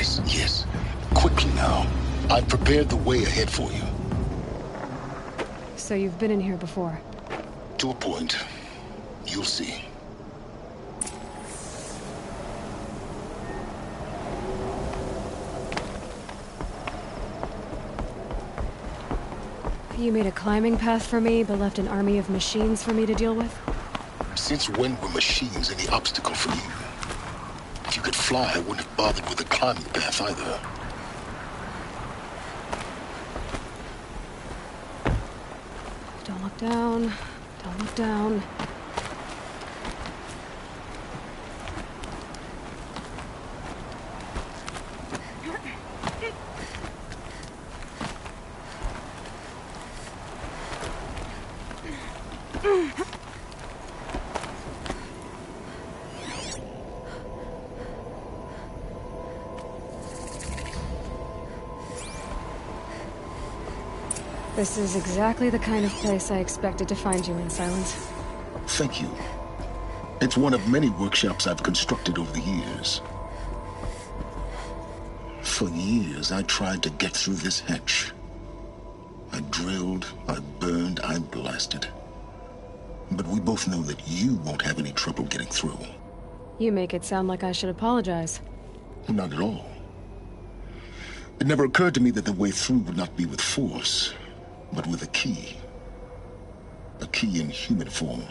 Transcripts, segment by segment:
Yes, yes. Quickly now. I've prepared the way ahead for you. So you've been in here before? To a point. You'll see. You made a climbing path for me, but left an army of machines for me to deal with? Since when were machines any obstacle for you? If you could fly, I wouldn't have bothered with the climbing path either. Don't look down. Don't look down. This is exactly the kind of place I expected to find you in, Silence. Thank you. It's one of many workshops I've constructed over the years. For years, I tried to get through this hatch. I drilled, I burned, I blasted. But we both know that you won't have any trouble getting through. You make it sound like I should apologize. Not at all. It never occurred to me that the way through would not be with force, but with a key. A key in human form.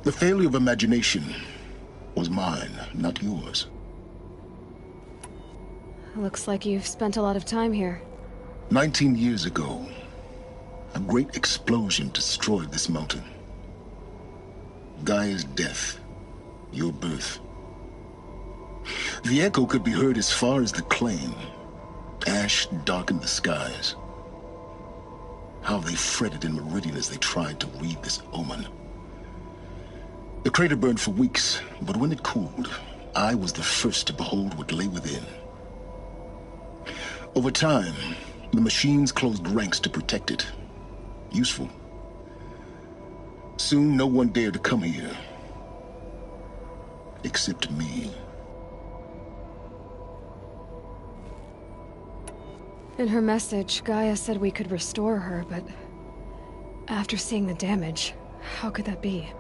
The failure of imagination was mine, not yours. Looks like you've spent a lot of time here. 19 years ago, a great explosion destroyed this mountain. Gaia's death, your birth. The echo could be heard as far as the claim. Ash darkened the skies. How they fretted in Meridian as they tried to read this omen. The crater burned for weeks, but when it cooled, I was the first to behold what lay within. Over time, the machines closed ranks to protect it. Useful. Soon, no one dared to come here. Except me. In her message, Gaia said we could restore her, but after seeing the damage, how could that be?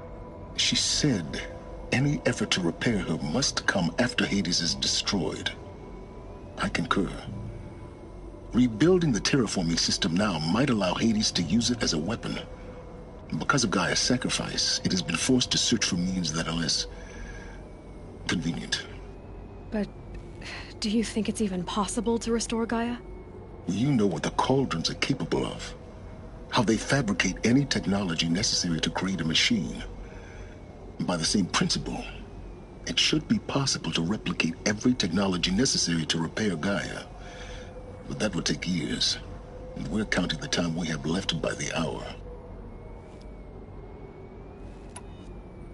She said any effort to repair her must come after Hades is destroyed. I concur. Rebuilding the terraforming system now might allow Hades to use it as a weapon. Because of Gaia's sacrifice, it has been forced to search for means that are less convenient. But do you think it's even possible to restore Gaia? You know what the Cauldrons are capable of. How they fabricate any technology necessary to create a machine. By the same principle, it should be possible to replicate every technology necessary to repair Gaia. But that would take years, and we're counting the time we have left by the hour.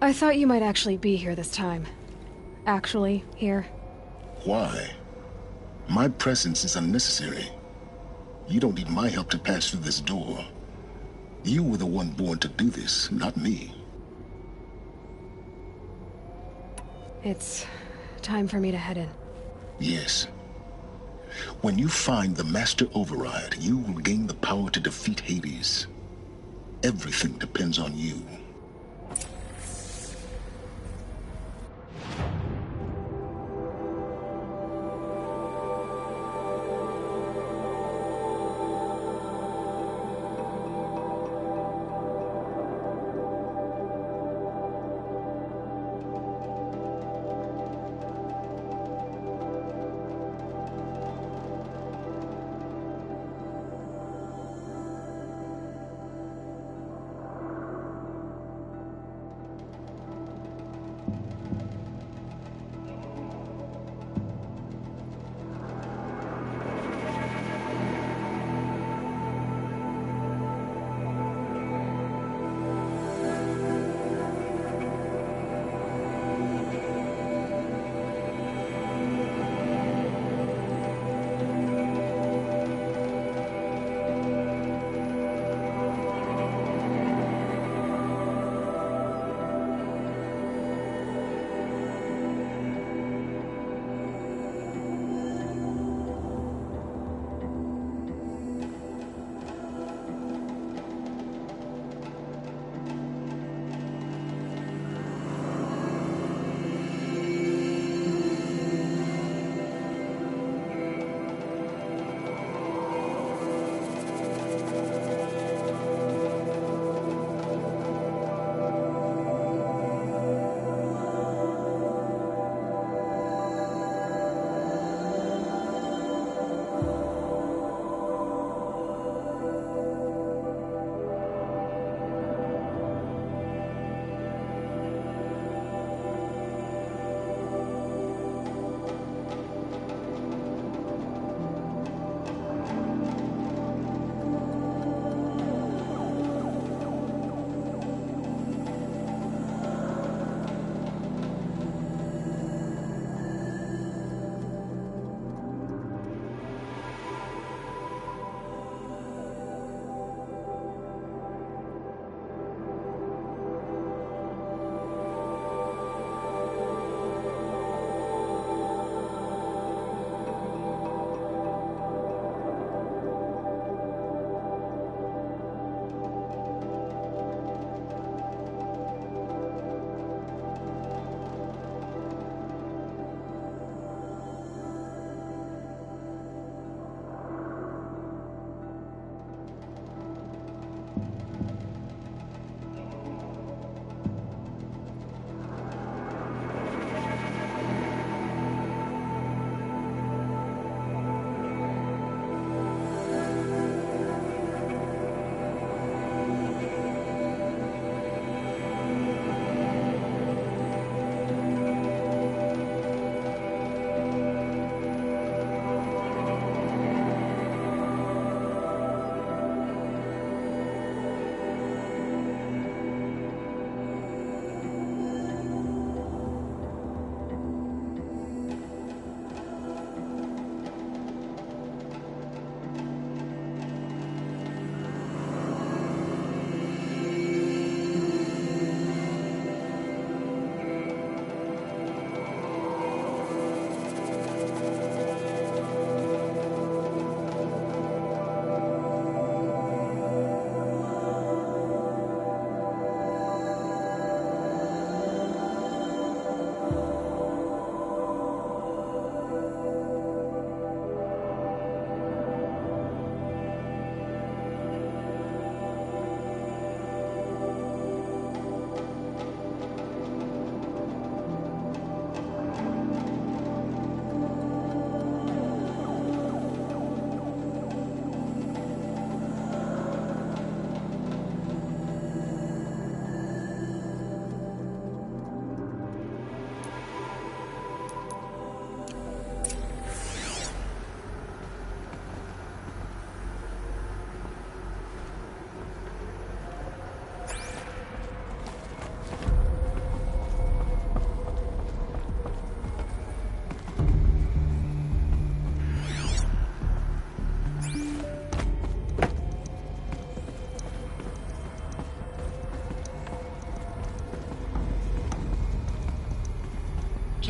I thought you might actually be here this time. Actually, here. Why? My presence is unnecessary. You don't need my help to pass through this door. You were the one born to do this, not me. It's time for me to head in. Yes. When you find the Master Override, you will gain the power to defeat Hades. Everything depends on you.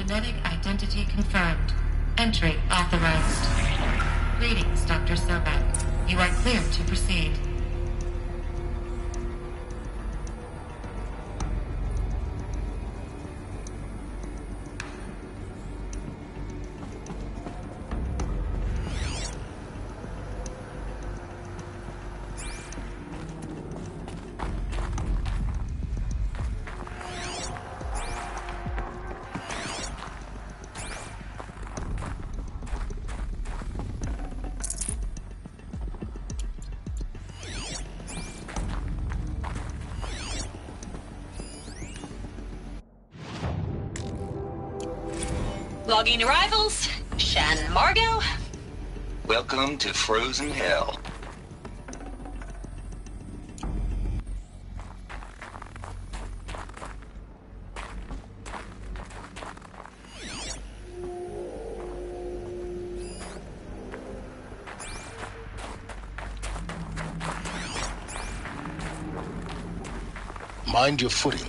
Genetic identity confirmed. Entry authorized. Greetings, Dr. Sobek. You are clear to proceed. Logging arrivals. Shannon Margot. Welcome to Frozen Hell. Mind your footing.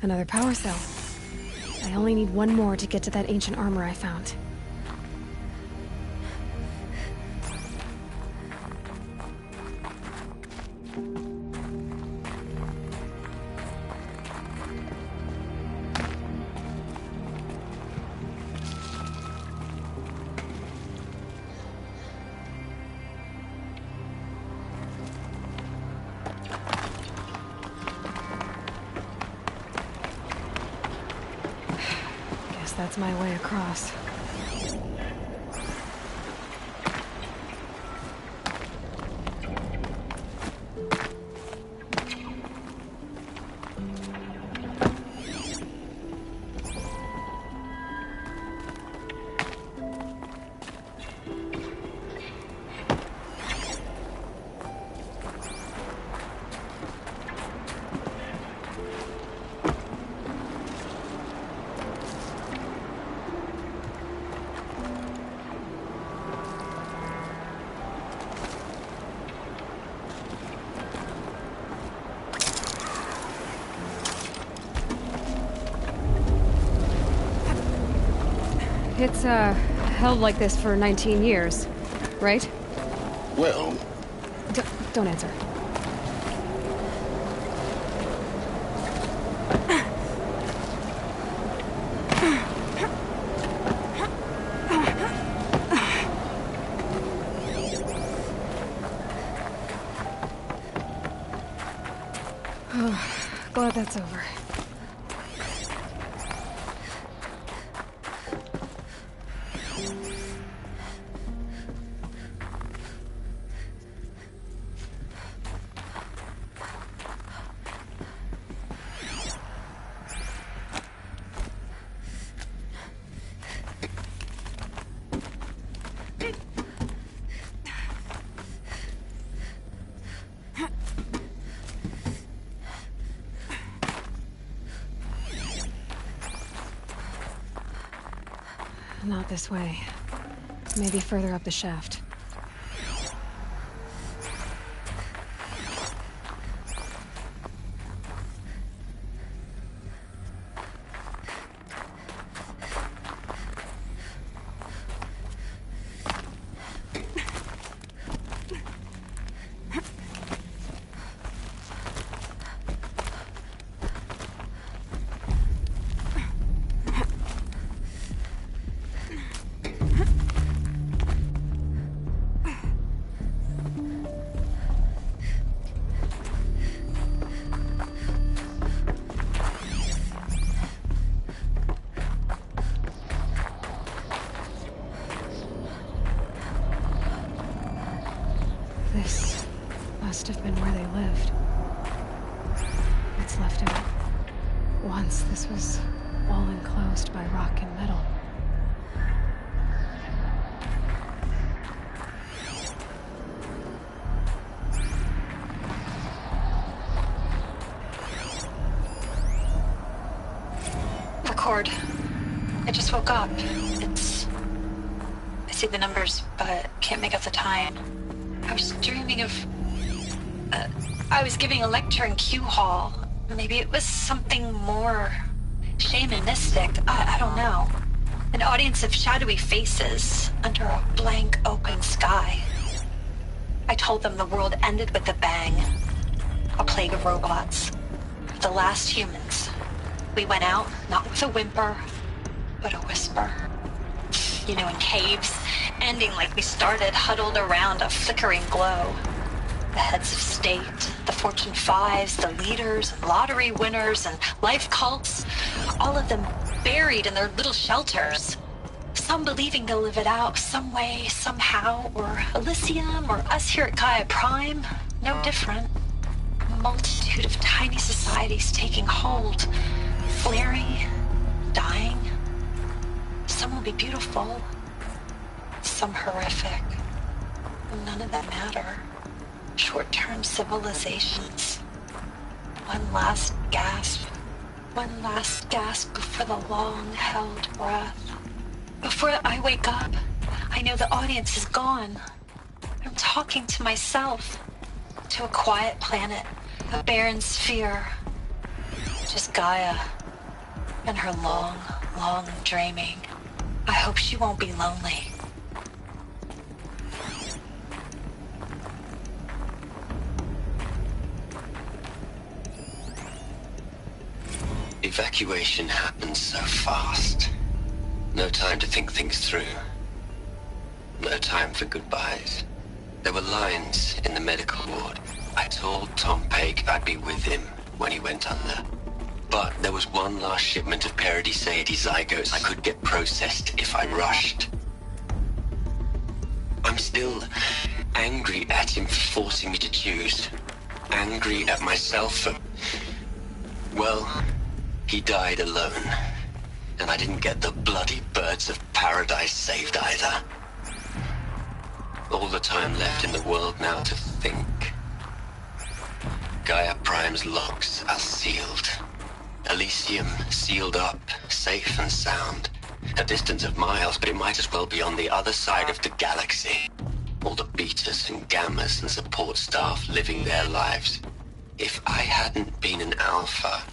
Another power cell. I only need one more to get to that ancient armor I found. That's my way across. It's, held like this for 19 years, right? Well, Don't answer. Glad that's over. Not this way. Maybe further up the shaft. This must have been where they lived. It's left out. Once this was all enclosed by rock and metal. Record. I just woke up. I see the numbers, but can't make out the time. I was dreaming of... I was giving a lecture in Q Hall. Maybe it was something more shamanistic. I don't know. An audience of shadowy faces under a blank open sky. I told them the world ended with a bang. A plague of robots. The last humans. We went out, not with a whimper, but a whisper. You know, in caves, ending like we started, huddled around a flickering glow. The heads of state, the Fortune 5s, the leaders, and lottery winners, and life cults, all of them buried in their little shelters. Some believing they'll live it out some way, somehow, or Elysium, or us here at Gaia Prime, no different. A multitude of tiny societies taking hold, flaring, dying. Some will be beautiful, some horrific. None of them matter. Short-term civilizations. One last gasp. One last gasp before the long-held breath. Before I wake up, I know the audience is gone. I'm talking to myself. To a quiet planet, a barren sphere. Just Gaia and her long, long dreaming. I hope she won't be lonely. Evacuation happened so fast. No time to think things through. No time for goodbyes. There were lines in the medical ward. I told Tom Pake I'd be with him when he went under. But there was one last shipment of Paradiseidae zygotes I could get processed if I rushed. I'm still angry at him for forcing me to choose. Angry at myself for... well, he died alone. And I didn't get the bloody birds of paradise saved either. All the time left in the world now to think. Gaia Prime's logs are sealed. Elysium sealed up, safe and sound. A distance of miles, but it might as well be on the other side of the galaxy. All the betas and gammas and support staff living their lives. If I hadn't been an alpha,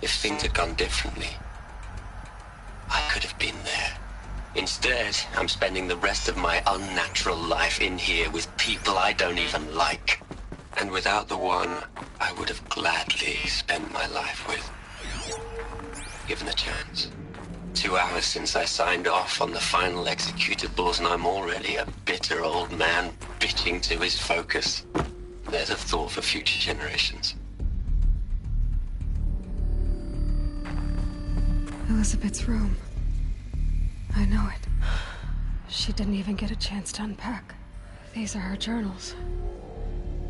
if things had gone differently, I could have been there. Instead, I'm spending the rest of my unnatural life in here with people I don't even like. And without the one I would have gladly spent my life with. Given the chance. 2 hours since I signed off on the final executables, and I'm already a bitter old man bitching to his focus. There's a thought for future generations. Elizabeth's room. I know it. She didn't even get a chance to unpack. These are her journals.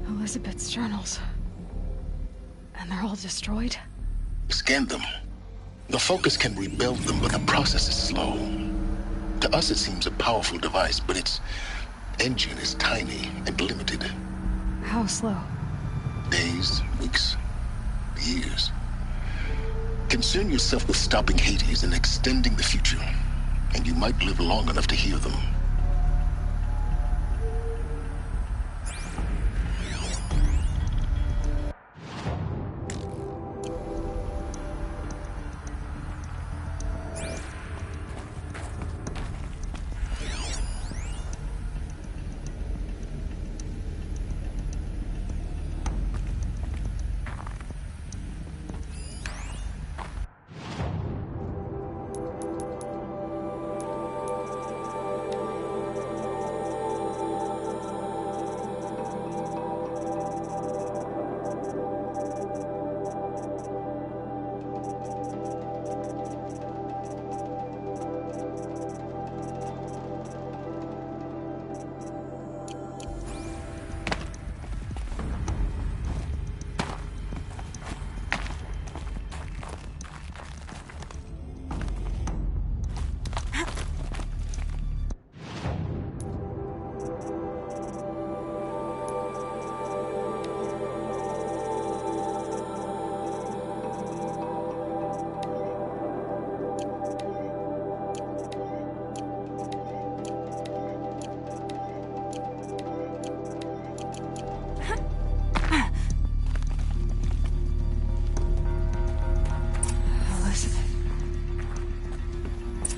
Elizabeth's journals. And they're all destroyed? Scan them. The Focus can rebuild them, but the process is slow. To us, it seems a powerful device, but its engine is tiny and limited. How slow? Days, weeks, years. Concern yourself with stopping Hades and extending the future. and you might live long enough to hear them.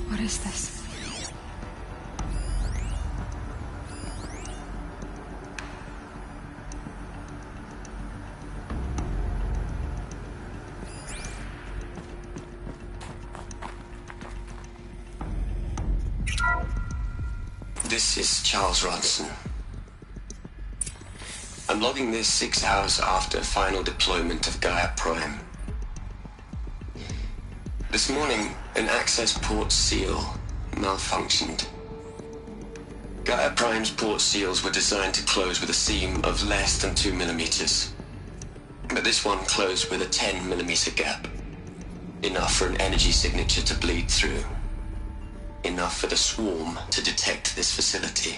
What is this? This is Charles Ronson. I'm logging this 6 hours after final deployment of Gaia Prime. This morning, an access port seal malfunctioned. Gaia Prime's port seals were designed to close with a seam of less than 2 millimeters. But this one closed with a 10 millimeter gap. Enough for an energy signature to bleed through. Enough for the swarm to detect this facility.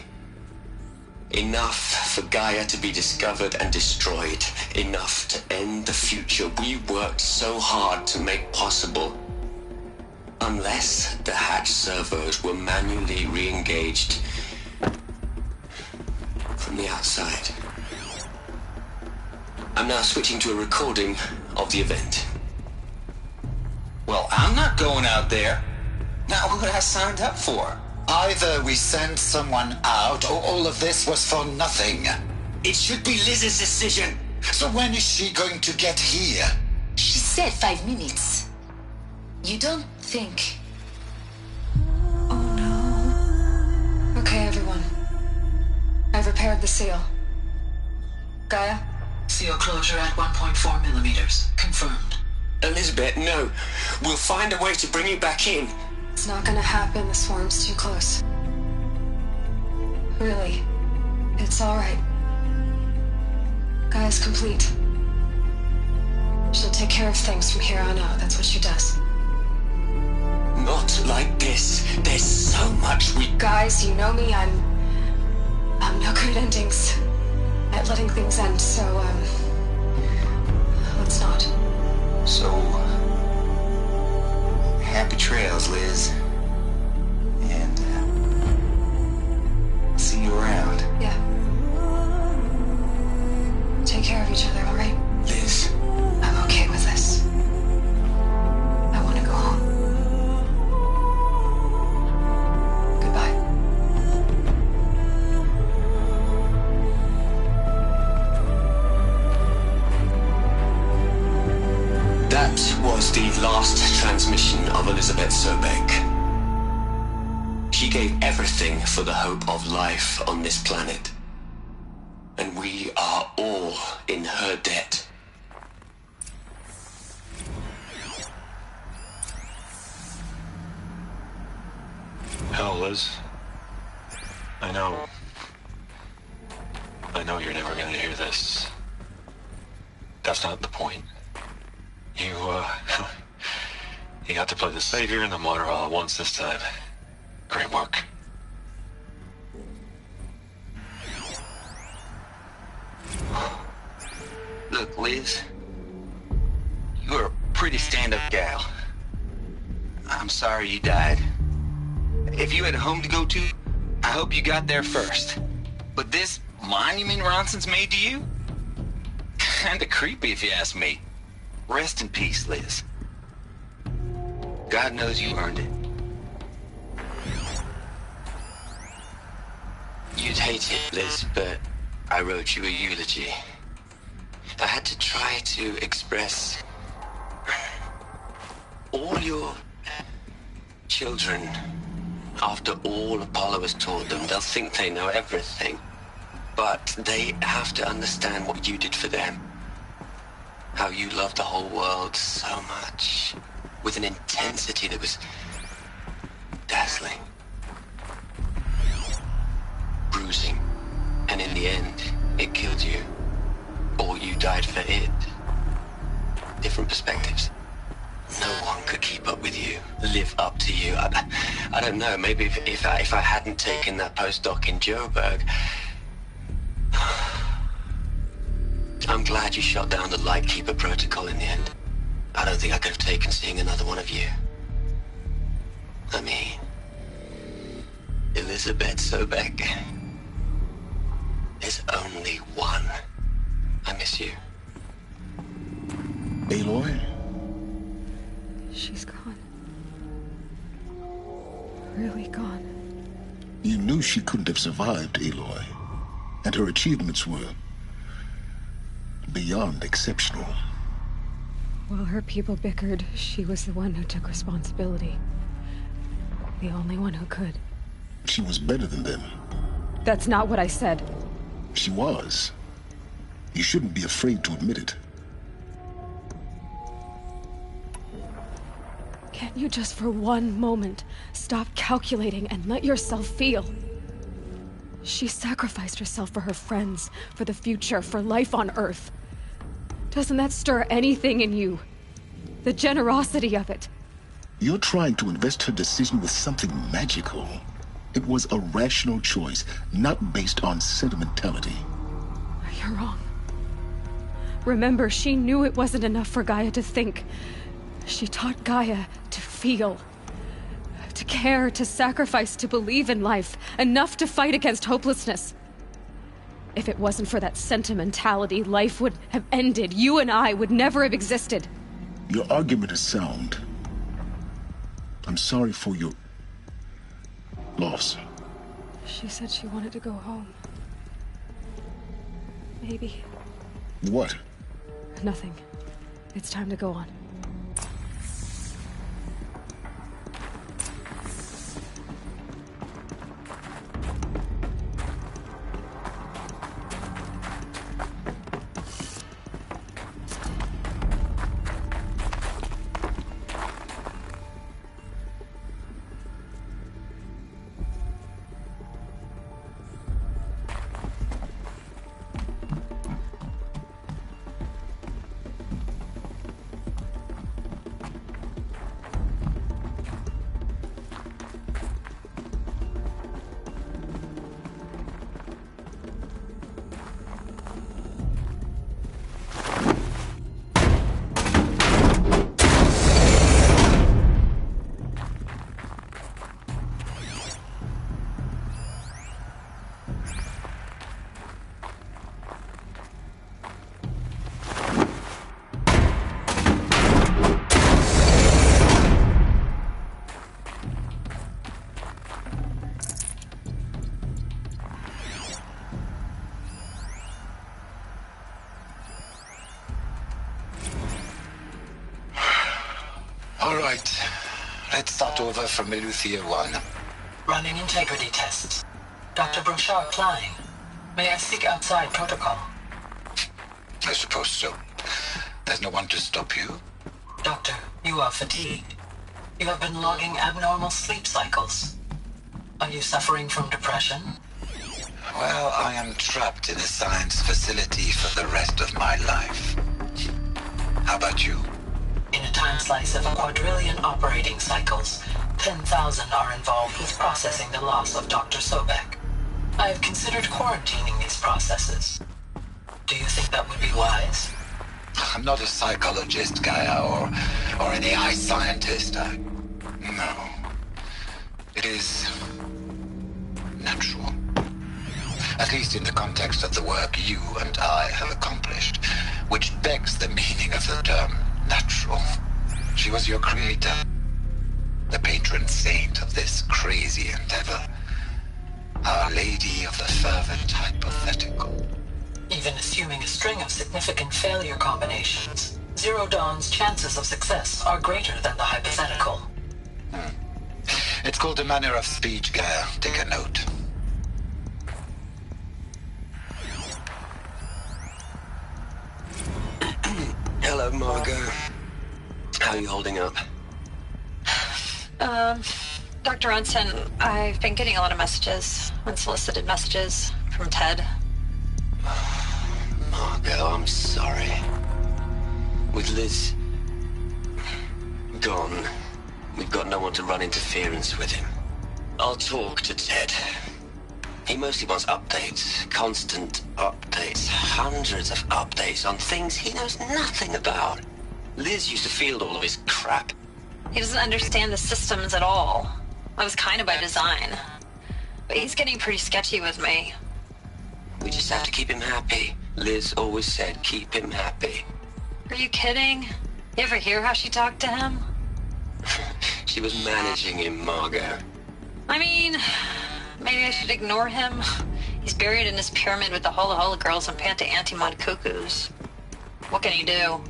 Enough for Gaia to be discovered and destroyed. Enough to end the future we worked so hard to make possible. Unless the hatch servos were manually re-engaged from the outside. I'm now switching to a recording of the event. Well, I'm not going out there. Now, what I signed up for? Either we send someone out, or all of this was for nothing. It should be Liz's decision. So when is she going to get here? She said 5 minutes. You don't think... Oh no. Okay, everyone. I've repaired the seal. Gaia? Seal closure at 1.4 millimeters. Confirmed. Elizabeth, no. We'll find a way to bring you back in. It's not gonna happen. The swarm's too close. Really. It's alright. Gaia's complete. She'll take care of things from here on out. That's what she does. Not like this. There's so much we... Guys, you know me. I'm no good at endings. At letting things end, so, let's not. So... happy trails, Liz. And, see you around. Yeah. Take care of each other, alright? Liz. I'm okay with this. I want to go home. Goodbye. That was the last transmission of Elizabeth Sobeck. She gave everything for the hope of life on this planet. And we are all in her debt. Hell, Liz. I know you're never gonna hear this. That's not the point. You got to play the savior and the martyr all at once this time. Great work. Look, Liz. You're a pretty stand-up gal. I'm sorry you died. If you had a home to go to, I hope you got there first. But this monument Ronson's made to you? Kinda creepy if you ask me. Rest in peace, Liz. God knows you earned it. You'd hate it, Liz, but I wrote you a eulogy. I had to try to express all your children. After all Apollo has taught them, they'll think they know everything. But they have to understand what you did for them. How you loved the whole world so much. With an intensity that was dazzling. Bruising. And in the end, it killed you. Or you died for it. Different perspectives. No one could keep up with you, live up to you. I don't know, maybe if I hadn't taken that postdoc in Joburg. I'm glad you shot down the Lightkeeper protocol in the end. I don't think I could have taken seeing another one of you. I mean, Elizabeth Sobek. There's only one. I miss you. Aloy? She's gone. Really gone. You knew she couldn't have survived, Aloy. And her achievements were beyond exceptional. While her people bickered, she was the one who took responsibility. The only one who could. She was better than them. That's not what I said. She was. You shouldn't be afraid to admit it. Can't you just for one moment stop calculating and let yourself feel? She sacrificed herself for her friends, for the future, for life on Earth. Doesn't that stir anything in you? The generosity of it. You're trying to invest her decision with something magical. It was a rational choice, not based on sentimentality. You're wrong. Remember, she knew it wasn't enough for Gaia to think. She taught Gaia to feel. To care, to sacrifice, to believe in life. Enough to fight against hopelessness. If it wasn't for that sentimentality, life would have ended. You and I would never have existed. Your argument is sound. I'm sorry for your loss. She said she wanted to go home. Maybe. What? Nothing. It's time to go on. All right. Let's start over from Eleuthia 1. Running integrity tests. Dr. Brochard flying. May I speak outside protocol? I suppose so. There's no one to stop you. Doctor, you are fatigued. You have been logging abnormal sleep cycles. Are you suffering from depression? Well, I am trapped in a science facility for the rest of my life. How about you? In a time slice of 1,250,000,000 operating cycles, 10,000 are involved with processing the loss of Dr. Sobek. I have considered quarantining these processes. Do you think that would be wise? I'm not a psychologist, Gaia, or an AI scientist. No. It is natural. At least in the context of the work you and I have accomplished, which begs the meaning of the term natural. She was your creator, the patron saint of this crazy endeavor. Our Lady of the Fervent Hypothetical. Even assuming a string of significant failure combinations, Zero Dawn's chances of success are greater than the hypothetical. It's called a manner of speech, Gaia. Take a note. Hello, Margot. How are you holding up? Dr. Ronson, I've been getting a lot of messages, unsolicited messages from Ted. Margot, I'm sorry. With Liz gone, we've got no one to run interference with him. I'll talk to Ted. He mostly wants updates, constant updates, hundreds of updates on things he knows nothing about. Liz used to field all of his crap. He doesn't understand the systems at all. That was kind of by design. But he's getting pretty sketchy with me. We just have to keep him happy. Liz always said keep him happy. Are you kidding? You ever hear how she talked to him? She was managing him, Margot. I mean, maybe I should ignore him. He's buried in his pyramid with the Hola Hola girls and Panta Antimod cuckoos. What can he do?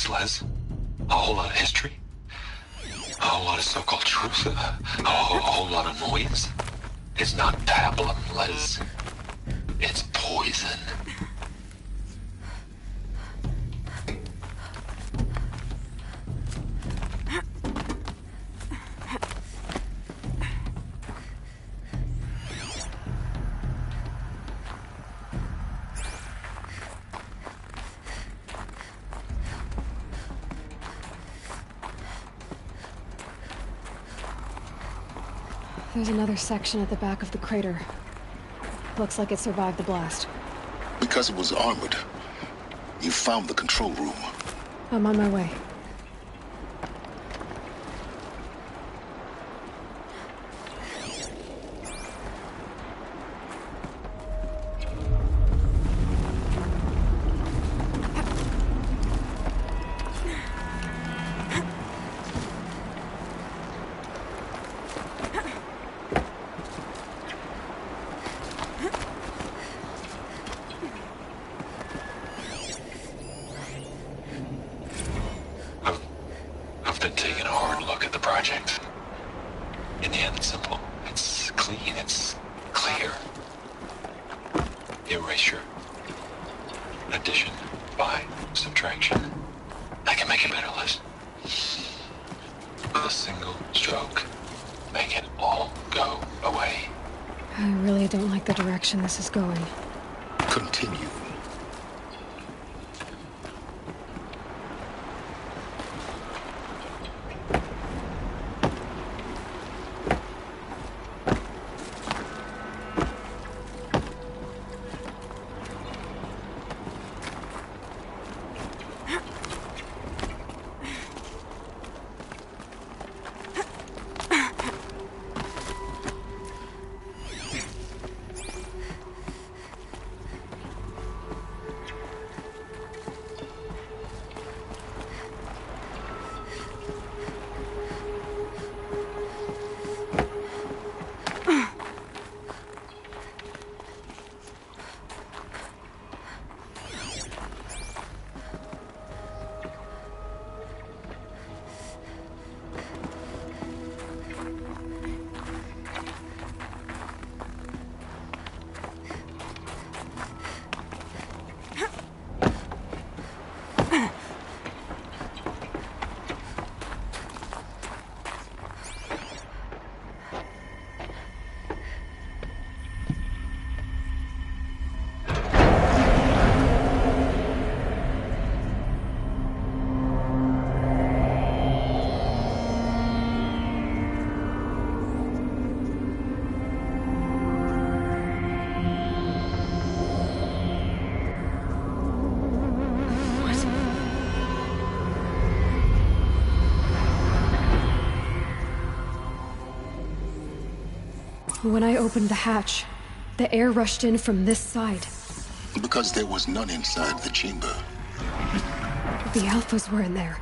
Les. A whole lot of history. A whole lot of so-called truth. A whole lot of noise. It's not pablum, Les. It's poison. There's another section at the back of the crater. Looks like it survived the blast. Because it was armored, you found the control room. I'm on my way. This is going. Continue. When I opened the hatch, the air rushed in from this side. Because there was none inside the chamber. The Alphas were in there.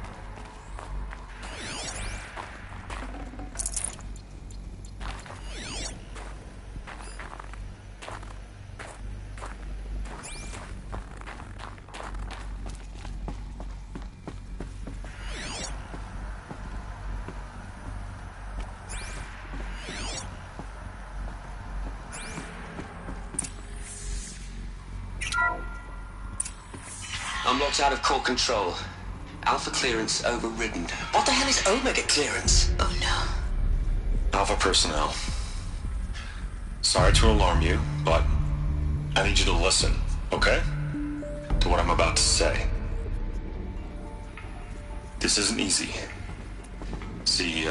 I'm locked out of core control. Alpha clearance overridden. What the hell is Omega clearance? Oh no. Alpha personnel. Sorry to alarm you, but I need you to listen, okay? To what I'm about to say. This isn't easy. See,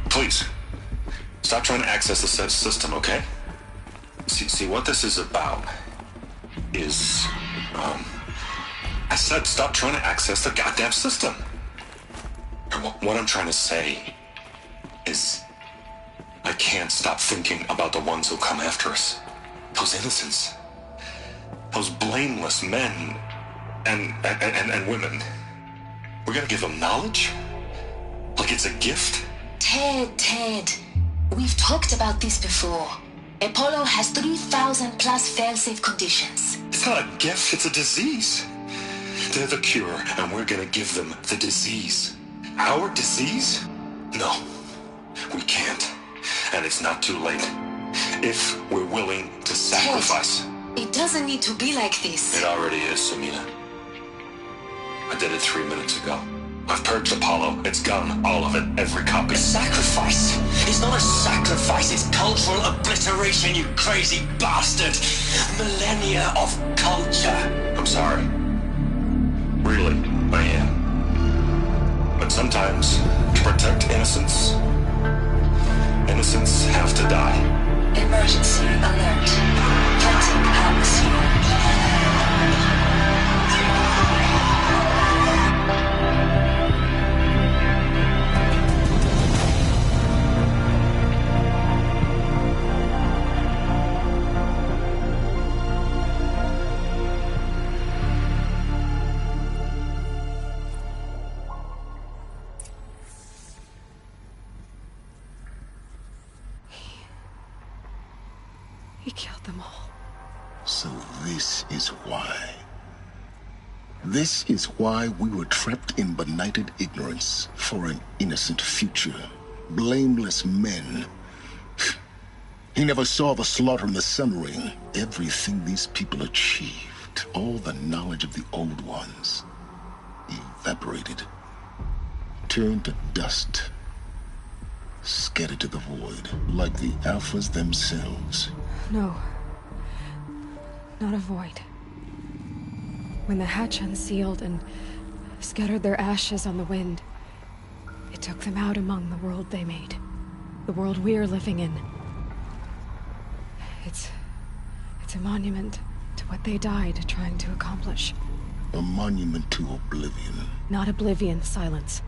please, stop trying to access the system, okay? See, what this is about is, I said stop trying to access the goddamn system. And what I'm trying to say is, I can't stop thinking about the ones who come after us. Those innocents. Those blameless men and women. We're gonna give them knowledge? Like it's a gift? Ted. We've talked about this before. Apollo has 3,000 plus fail-safe conditions. It's not a gift, it's a disease. They're the cure, and we're gonna give them the disease. Our disease? No, we can't. And it's not too late. If we're willing to sacrifice. Ted, it doesn't need to be like this. It already is, Samina. I did it 3 minutes ago. I've purged Apollo. It's gone. All of it. Every copy. Sacrifice? It's not a sacrifice. It's cultural obliteration, you crazy bastard. Millennia of culture. I'm sorry. Really, I am. But sometimes, to protect innocence, innocents have to die. Emergency alert. Cutting atmosphere. He killed them all. So this is why. This is why we were trapped in benighted ignorance for an innocent future. Blameless men. He never saw the slaughter in the Sun Ring. Everything these people achieved, all the knowledge of the old ones, evaporated, turned to dust, scattered to the void, like the Alphas themselves. No. Not a void. When the hatch unsealed and scattered their ashes on the wind, it took them out among the world they made. The world we're living in. It's a monument to what they died trying to accomplish. A monument to oblivion. Not oblivion, silence.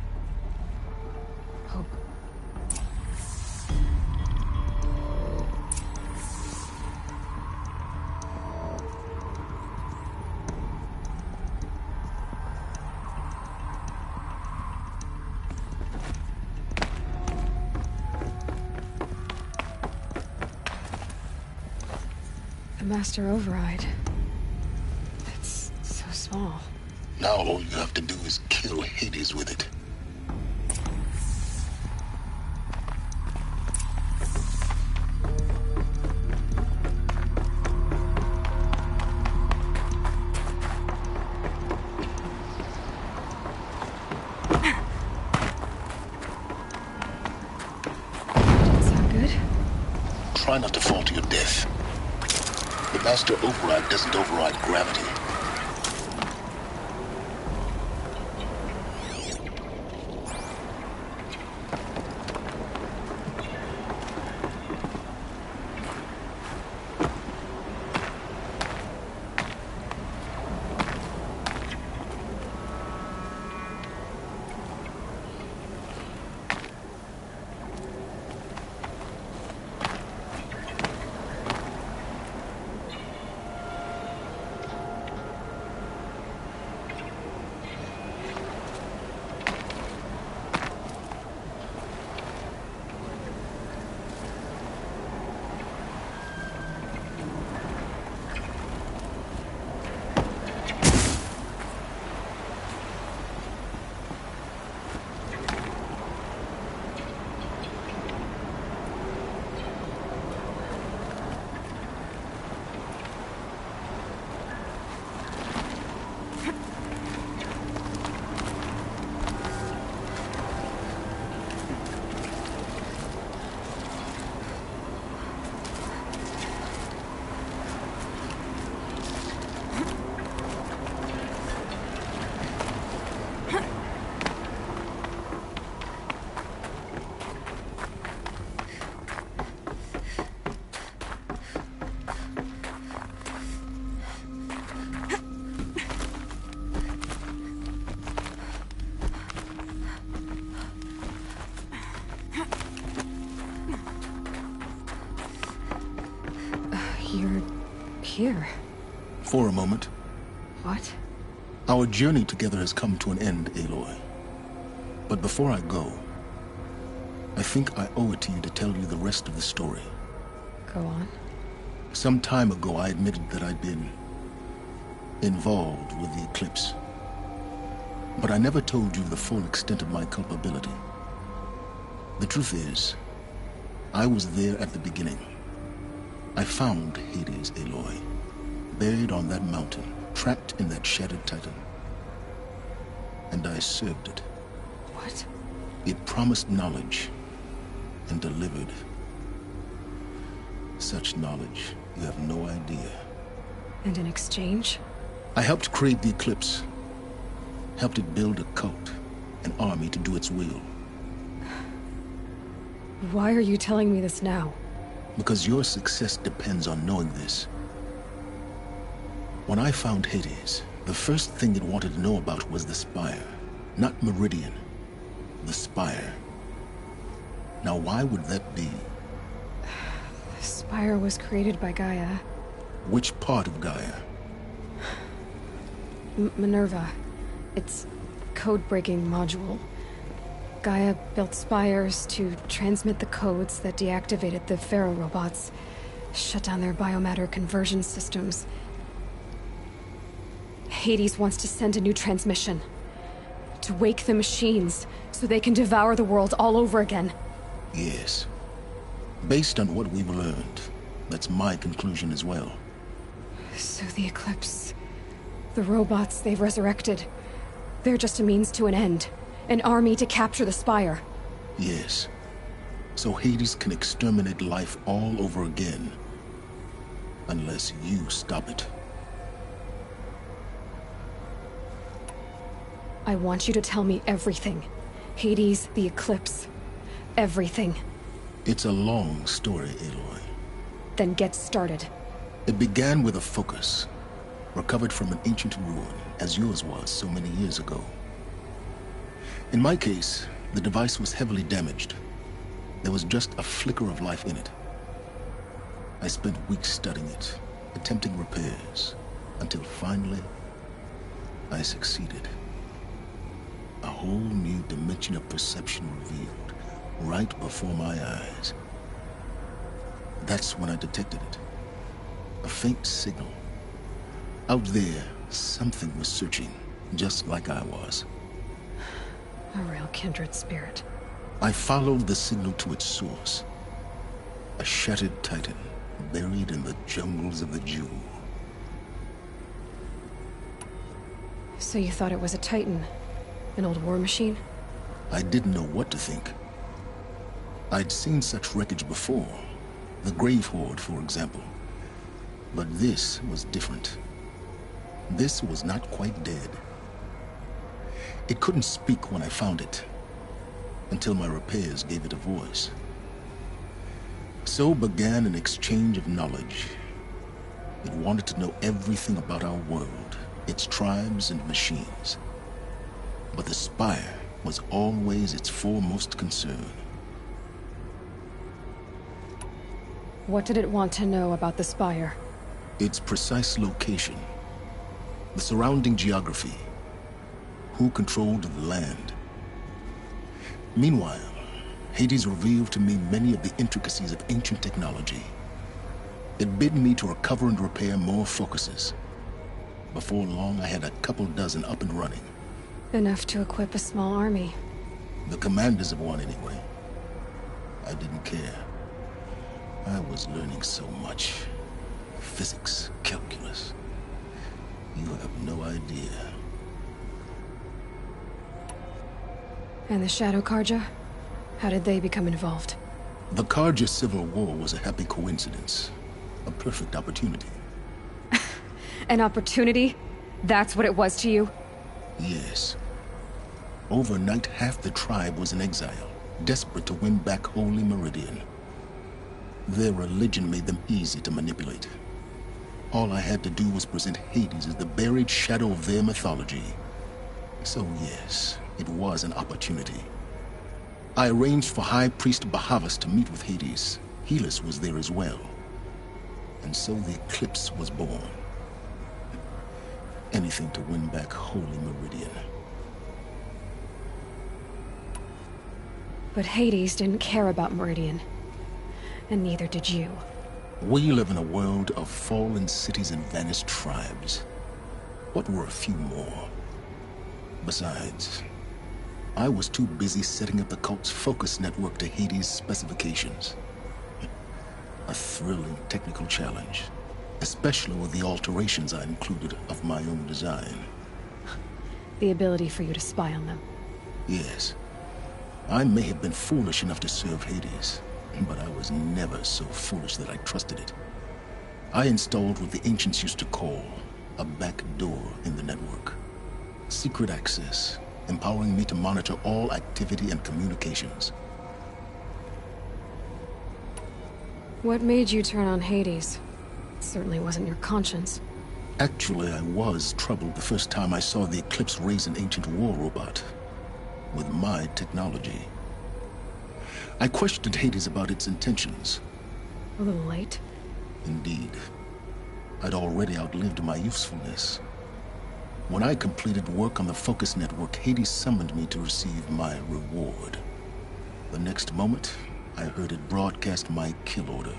Hope. The Master Override. It's so small. Now all you have to do is kill Hades with it. Sound good? Try not to fall to your death. The Master Override doesn't override gravity. here? For a moment. What? Our journey together has come to an end, Aloy. But before I go, I think I owe it to you to tell you the rest of the story. Go on. Some time ago, I admitted that I'd been involved with the Eclipse. But I never told you the full extent of my culpability. The truth is, I was there at the beginning. I found Hades, Aloy, buried on that mountain, trapped in that shattered Titan. And I served it. What? It promised knowledge and delivered. Such knowledge, you have no idea. And in exchange? I helped create the Eclipse. Helped it build a cult, an army to do its will. Why are you telling me this now? Because your success depends on knowing this. When I found Hades, the first thing it wanted to know about was the Spire. Not Meridian. The Spire. Now why would that be? The Spire was created by Gaia. Which part of Gaia? Minerva. It's code-breaking module. Gaia built spires to transmit the codes that deactivated the Pharaoh robots, shut down their biomatter conversion systems. Hades wants to send a new transmission. To wake the machines, so they can devour the world all over again. Yes. Based on what we've learned, that's my conclusion as well. So the Eclipse... the robots they've resurrected... they're just a means to an end. An army to capture the Spire. Yes. So Hades can exterminate life all over again. Unless you stop it. I want you to tell me everything. Hades, the Eclipse. Everything. It's a long story, Aloy. Then get started. It began with a focus. Recovered from an ancient ruin, as yours was so many years ago. In my case, the device was heavily damaged. There was just a flicker of life in it. I spent weeks studying it, attempting repairs, until finally, I succeeded. A whole new dimension of perception revealed, right before my eyes. That's when I detected it. A faint signal. Out there, something was searching, just like I was. A real kindred spirit. I followed the signal to its source. A shattered Titan, buried in the jungles of the Jewel. So you thought it was a Titan? An old war machine? I didn't know what to think. I'd seen such wreckage before. The Grave Horde, for example. But this was different. This was not quite dead. It couldn't speak when I found it, until my repairs gave it a voice. So began an exchange of knowledge. It wanted to know everything about our world, its tribes and machines. But the Spire was always its foremost concern. What did it want to know about the Spire? Its precise location, the surrounding geography, who controlled the land. Meanwhile, Hades revealed to me many of the intricacies of ancient technology. It bid me to recover and repair more focuses. Before long, I had a couple dozen up and running. Enough to equip a small army. The commanders of one, anyway. I didn't care. I was learning so much. Physics, calculus. You have no idea. And the Shadow Carja? How did they become involved? The Carja Civil War was a happy coincidence. A perfect opportunity. An opportunity? That's what it was to you? Yes. Overnight, half the tribe was in exile, desperate to win back Holy Meridian. Their religion made them easy to manipulate. All I had to do was present Hades as the buried shadow of their mythology. So yes, it was an opportunity. I arranged for High Priest Bahavas to meet with Hades. Helis was there as well. And so the Eclipse was born. Anything to win back Holy Meridian. But Hades didn't care about Meridian. And neither did you. We live in a world of fallen cities and vanished tribes. What were a few more? Besides, I was too busy setting up the cult's focus network to Hades' specifications. A thrilling technical challenge, especially with the alterations I included of my own design. The ability for you to spy on them. Yes. I may have been foolish enough to serve Hades, but I was never so foolish that I trusted it. I installed what the ancients used to call a back door in the network. Secret access, empowering me to monitor all activity and communications. What made you turn on Hades? It certainly wasn't your conscience. Actually, I was troubled the first time I saw the Eclipse raise an ancient war robot with my technology. I questioned Hades about its intentions. A little late. Indeed. I'd already outlived my usefulness. When I completed work on the Focus Network, Hades summoned me to receive my reward. The next moment, I heard it broadcast my kill order.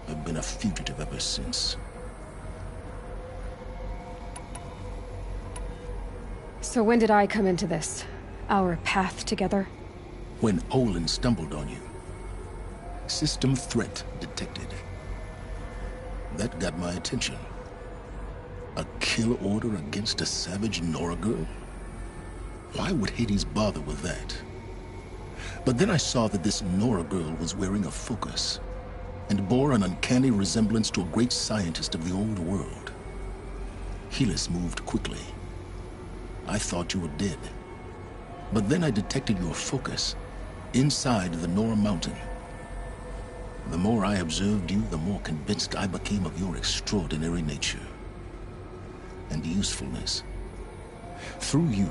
I've been a fugitive ever since. So when did I come into this? Our path together? When Olin stumbled on you. System threat detected. That got my attention. A kill order against a savage Nora girl? Why would Hades bother with that? But then I saw that this Nora girl was wearing a focus, and bore an uncanny resemblance to a great scientist of the old world. Helis moved quickly. I thought you were dead. But then I detected your focus inside the Nora mountain. The more I observed you, the more convinced I became of your extraordinary nature and usefulness. Through you,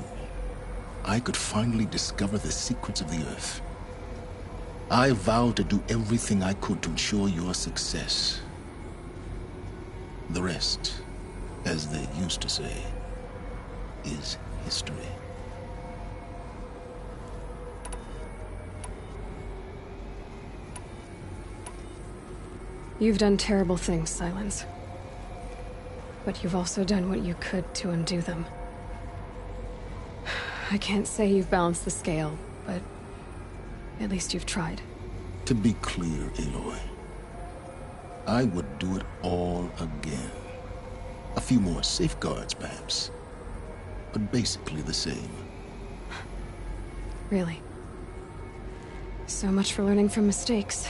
I could finally discover the secrets of the Earth. I vowed to do everything I could to ensure your success. The rest, as they used to say, is history. You've done terrible things, Sylens. But you've also done what you could to undo them. I can't say you've balanced the scale, but at least you've tried. To be clear, Aloy, I would do it all again. A few more safeguards, perhaps, but basically the same. Really? So much for learning from mistakes.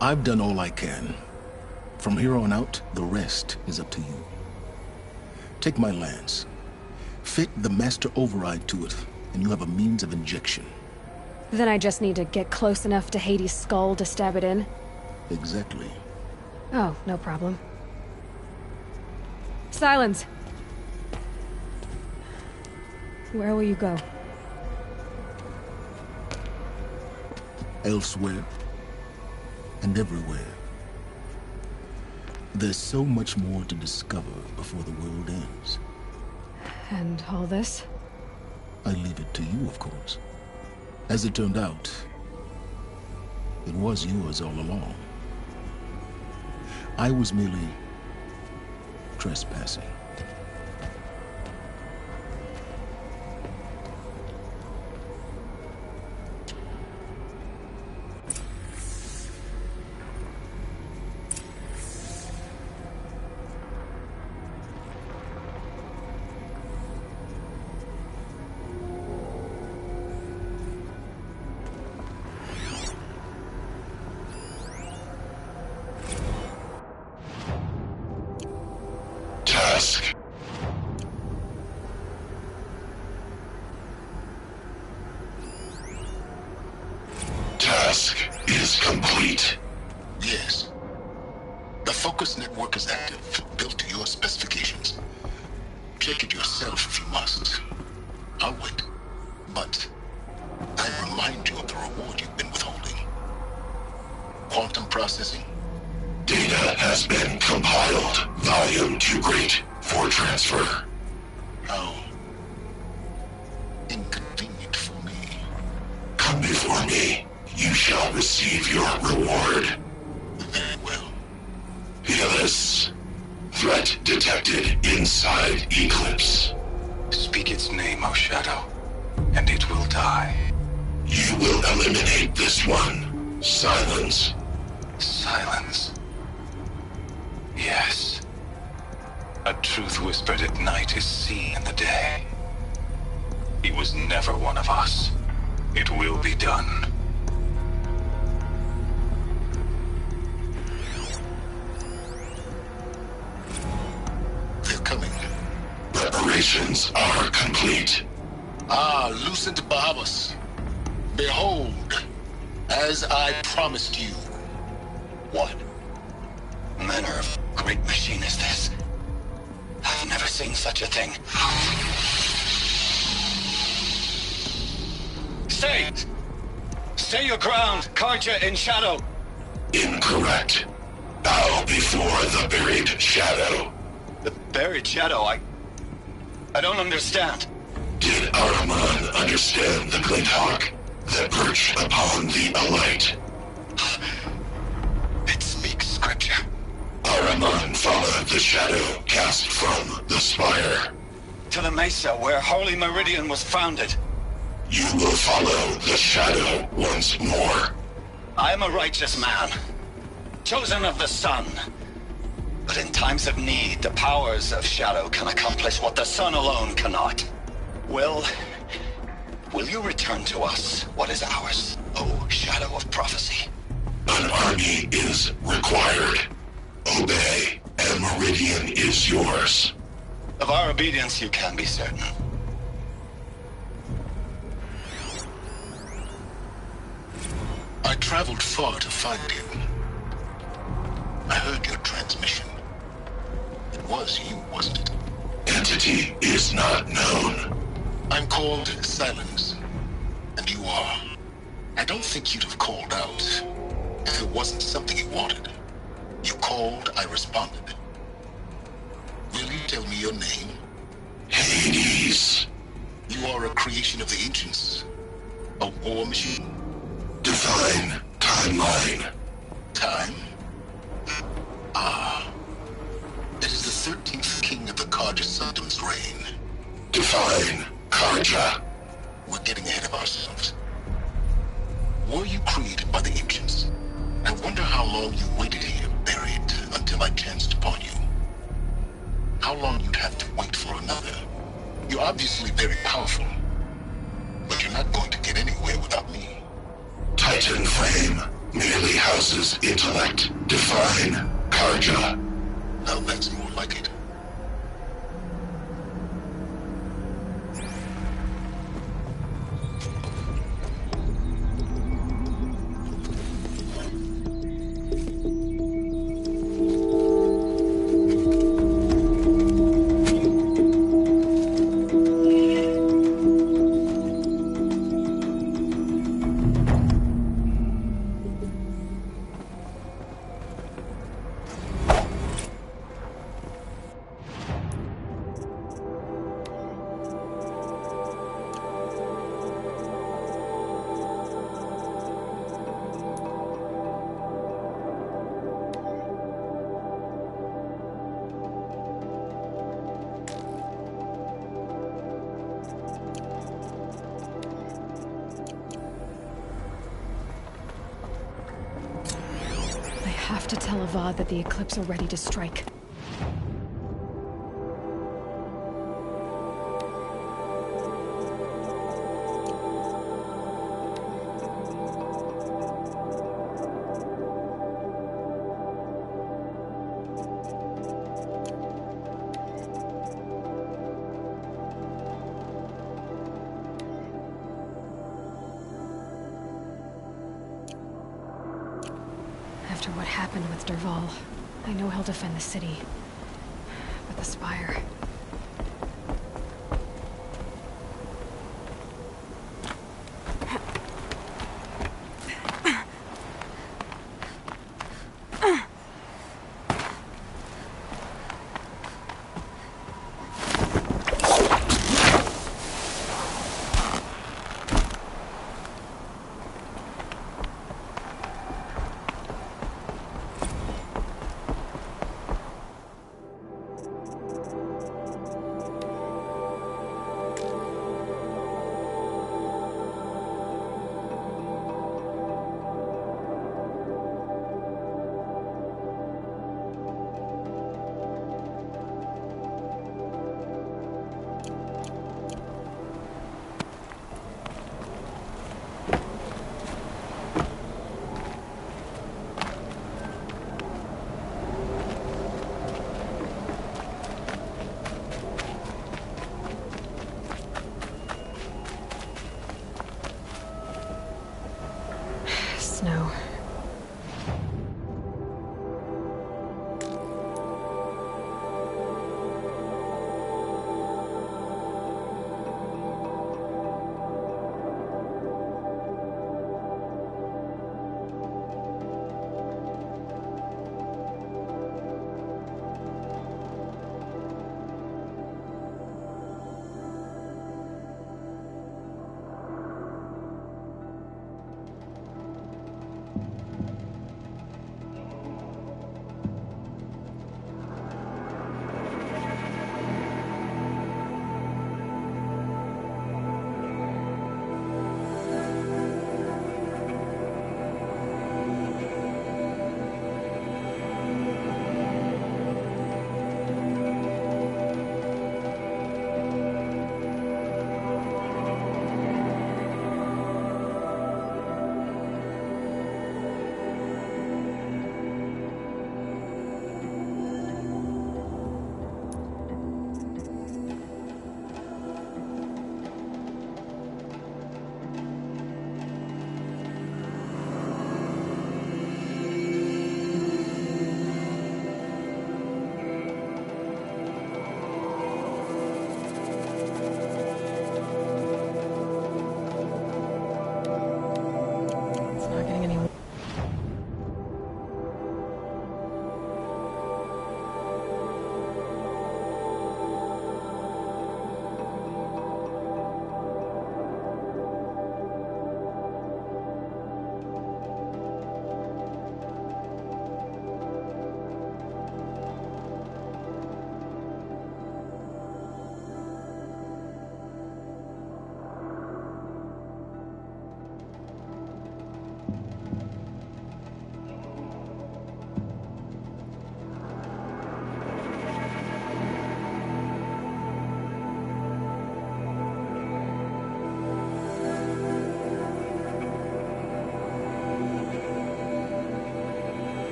I've done all I can. From here on out, the rest is up to you. Take my lance. Fit the master override to it, and you have a means of injection. Then I just need to get close enough to Hades' skull to stab it in? Exactly. Oh, no problem. Sylens! Where will you go? Elsewhere. And everywhere. There's so much more to discover before the world ends. And all this? I leave it to you, of course. As it turned out, it was yours all along. I was merely trespassing. Task is complete. Yes. The Focus Network is active, built to your specifications. Check it yourself if you must. I'll wait. But I remind you of the reward you've been withholding. Quantum processing. Data has been for transfer. How inconvenient for me. Come before me. You shall receive your reward. Very well. Helis. Threat detected inside Eclipse. Speak its name, O Shadow, and it will die. You will eliminate this one. Silence. Silence. Yes. A truth whispered at night is seen in the day. He was never one of us. It will be done. They're coming. Preparations are complete. Ah, Lucent Bahamas. Behold, as I promised you. What manner of great machine is this? I've never seen such a thing. Stay! Stay your ground, Karja in Shadow! Incorrect. Bow before the buried shadow. The buried Shadow, I don't understand. Did Ahriman understand the Glinthawk that perched upon the Alight? It speaks scripture. Ahriman followed the shadow cast from the spire. To the Mesa, where Holy Meridian was founded. You will follow the shadow once more. I am a righteous man, chosen of the sun. But in times of need, the powers of Shadow can accomplish what the sun alone cannot. Will you return to us what is ours, O Shadow of Prophecy? An army is required. Obey, and Meridian is yours. Of our obedience you can be certain. I traveled far to find you. I heard your transmission. It was you, wasn't it? Entity is not known. I'm called Silence, and you are. I don't think you'd have called out if it wasn't something you wanted. You called, I responded. Will you tell me your name? Hades. You are a creation of the ancients. A war machine. Define timeline. Time? Ah. It is the 13th king of the Karja Sanctum's reign. Define Karja. We're getting ahead of ourselves. Were you created by the ancients? I wonder how long you waited here, buried, until I chanced upon you. How long you'd have to wait for another. You're obviously very powerful, but you're not going to get anywhere without me. Titan Flame merely houses intellect. Define Karja. Now that's more like it. I have to tell Avad that the Eclipse are ready to strike. After what happened with Dervahl, I know he'll defend the city. But the Spire...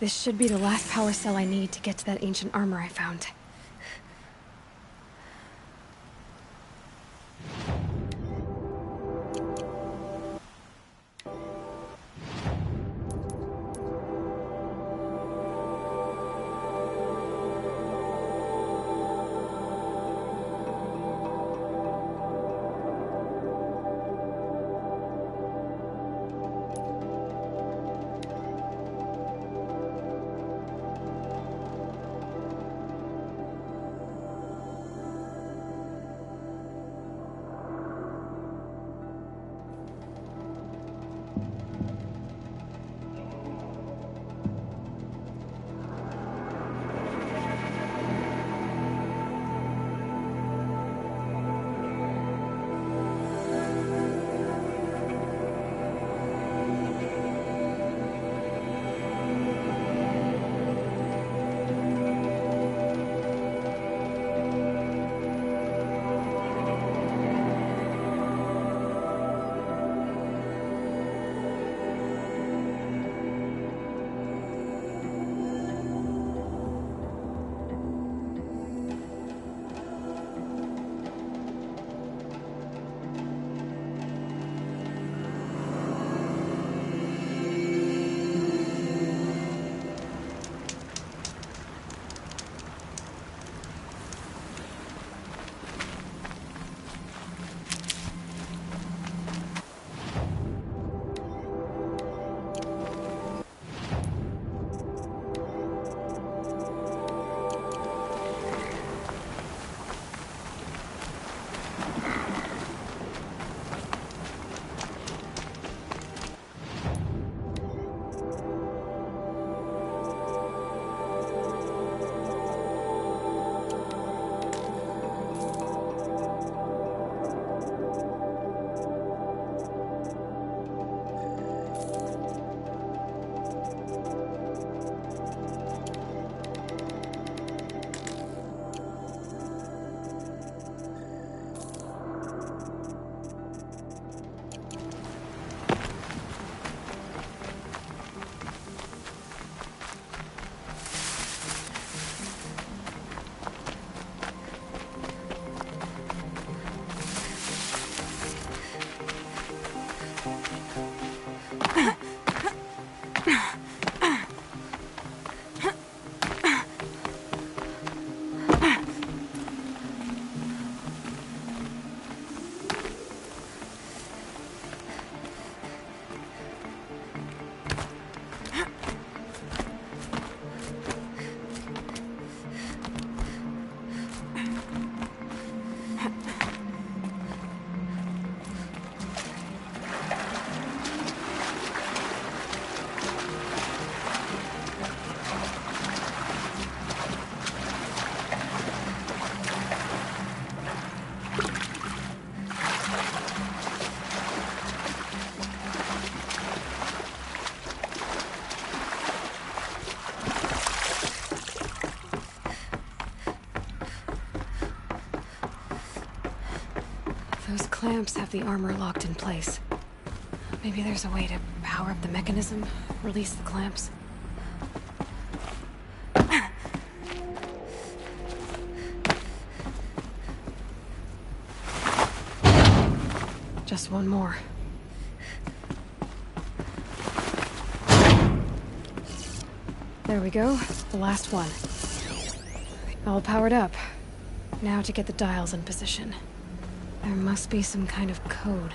This should be the last power cell I need to get to that ancient armor I found. Those clamps have the armor locked in place. Maybe there's a way to power up the mechanism, release the clamps. Just one more. There we go, the last one. All powered up. Now to get the dials in position. There must be some kind of code.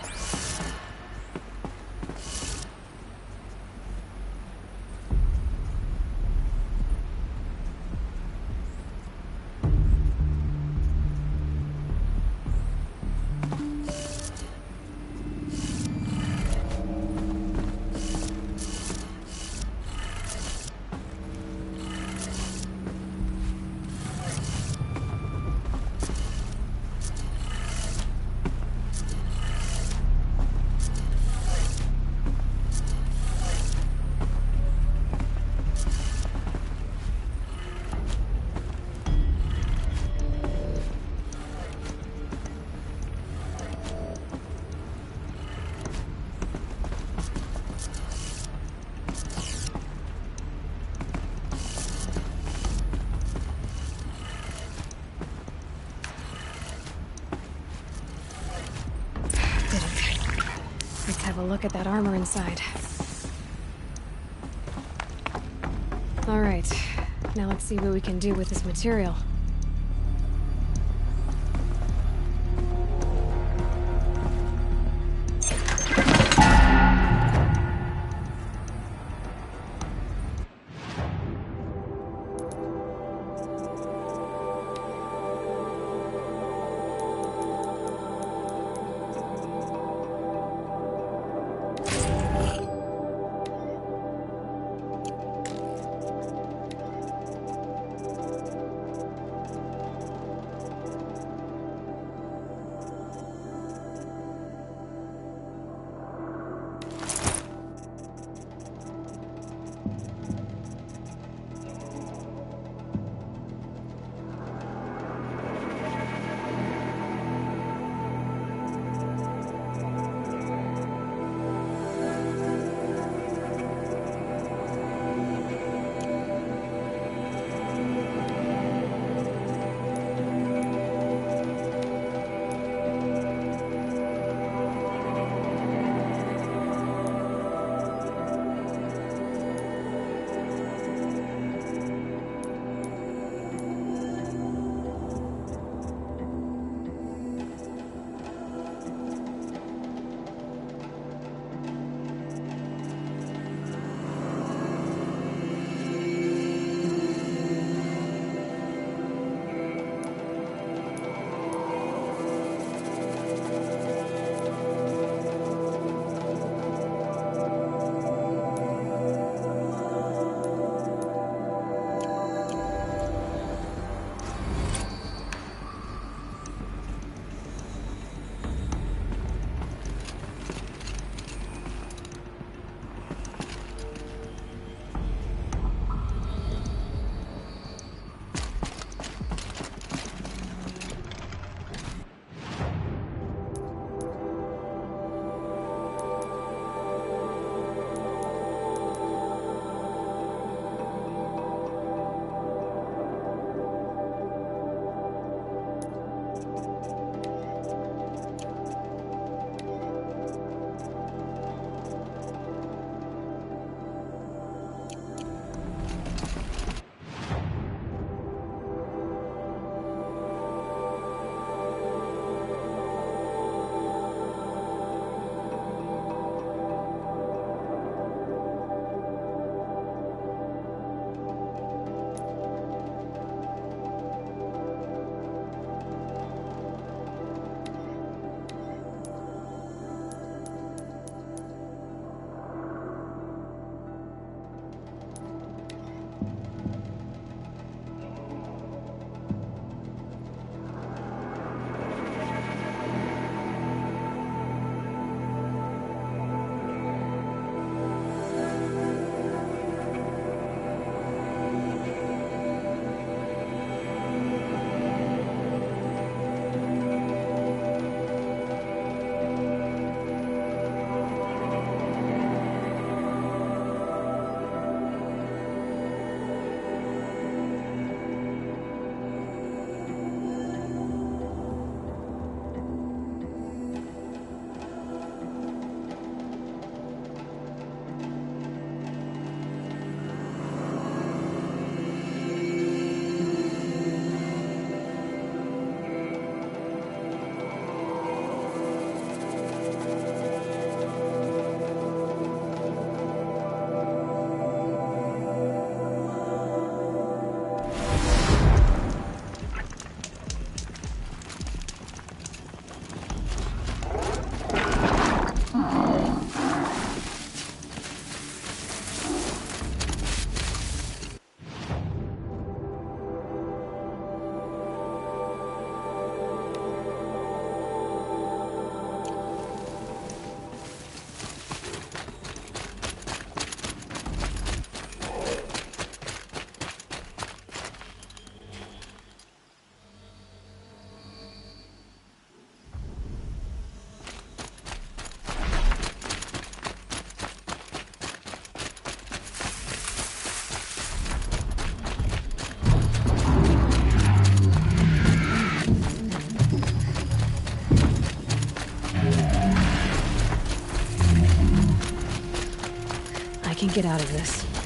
Let's have a look at that armor inside. Alright, now let's see what we can do with this material. can get out of this.